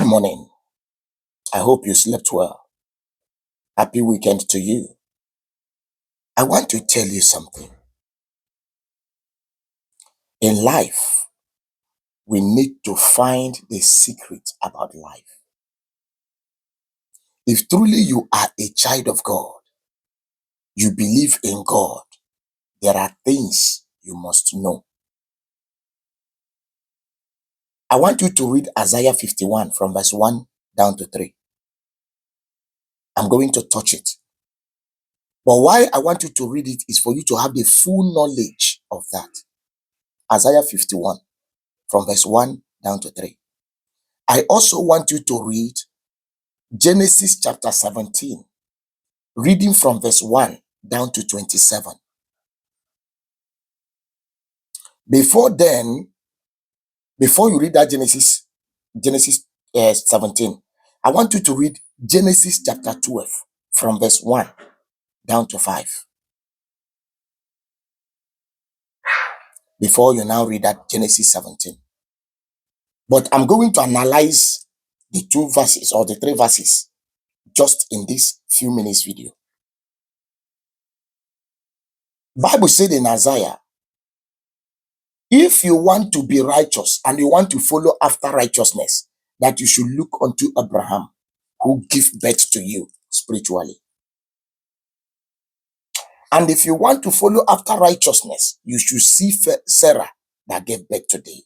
morning. I hope you slept well. Happy weekend to you. I want to tell you something. In life, we need to find the secret about life. If truly you are a child of God, you believe in God, there are things you must know. I want you to read Isaiah 51 from verse 1 down to 3. I'm going to touch it. But why I want you to read it is for you to have the full knowledge of that. Isaiah 51 from verse 1 down to 3. I also want you to read Genesis chapter 17, reading from verse 1 down to 27. Before you read that Genesis 17, I want you to read Genesis chapter 12 from verse 1 down to 5. Before you now read that Genesis 17. But I'm going to analyze the two verses or the three verses just in this few minutes video. Bible said in Isaiah, if you want to be righteous and you want to follow after righteousness, that you should look unto Abraham, who gave birth to you spiritually. And if you want to follow after righteousness, you should see Sarah that gave birth today.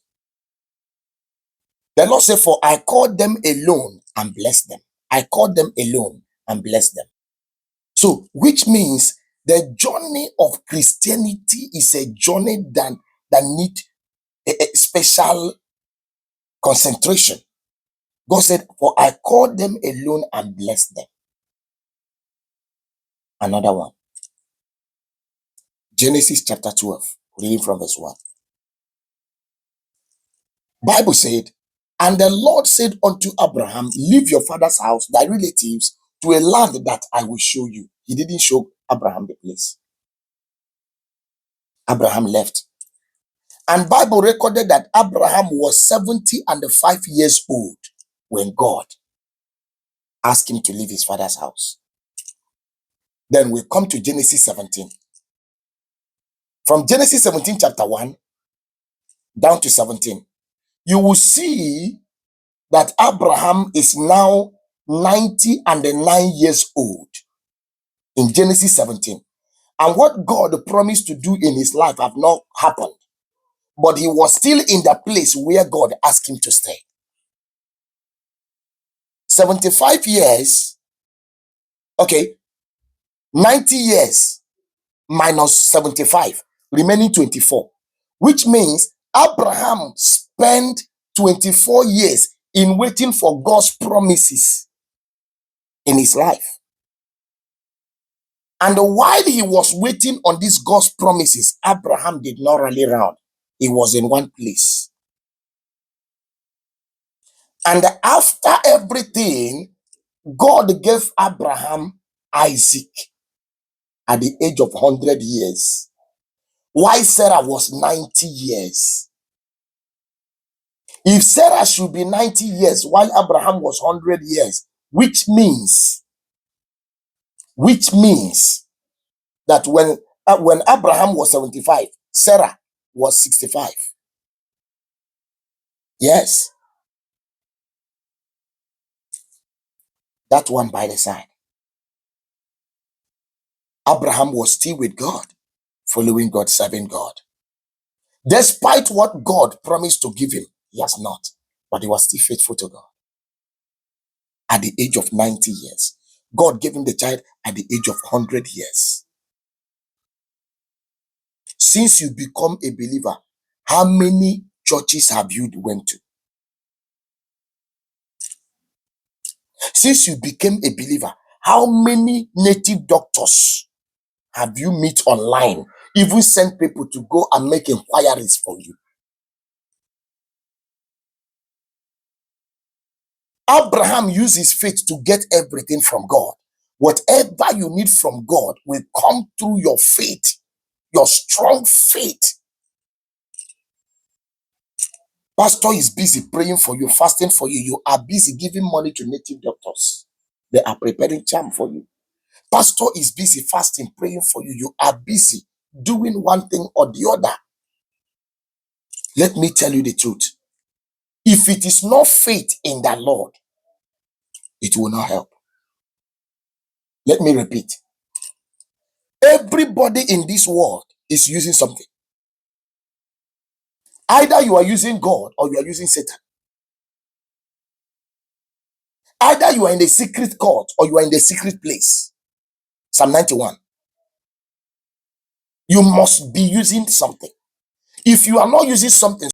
The Lord said, for I called them alone and blessed them. I called them alone and blessed them. So, which means the journey of Christianity is a journey that needs a special concentration. God said, for I called them alone and blessed them. Another one. Genesis chapter 12, reading from verse 1. Bible said, and the Lord said unto Abraham, leave your father's house, thy relatives, to a land that I will show you. He didn't show Abraham the place. Abraham left. And Bible recorded that Abraham was 75 years old when God asked him to leave his father's house. Then we come to Genesis 17. From Genesis 17 chapter 1 down to 17, you will see that Abraham is now 99 years old in Genesis 17. And what God promised to do in his life have not happened. But he was still in the place where God asked him to stay. 75 years, 90 years minus 75, remaining 24, which means Abraham spent 24 years in waiting for God's promises in his life. And while he was waiting on these God's promises, Abraham did not rally around. He was in one place. And after everything, God gave Abraham Isaac at the age of 100 years, while Sarah was 90 years. If Sarah should be 90 years while Abraham was 100 years, which means that when Abraham was 75, Sarah was 65. Yes. That one by the side. Abraham was still with God, following God, serving God. Despite what God promised to give him, he has not. But he was still faithful to God. At the age of 90 years. God gave him the child at the age of 100 years. Since you become a believer, how many churches have you went to? Since you became a believer, how many native doctors have you met online? Even sent people to go and make inquiries for you. Abraham used his faith to get everything from God. Whatever you need from God will come through your faith, your strong faith. Pastor is busy praying for you, fasting for you. You are busy giving money to native doctors. They are preparing charm for you. Pastor is busy fasting, praying for you. You are busy doing one thing or the other. Let me tell you the truth. If it is not faith in the Lord, it will not help. Let me repeat. Everybody in this world is using something. Either you are using God or you are using Satan. Either you are in the secret court or you are in the secret place. Psalm 91. You must be using something. If you are not using something,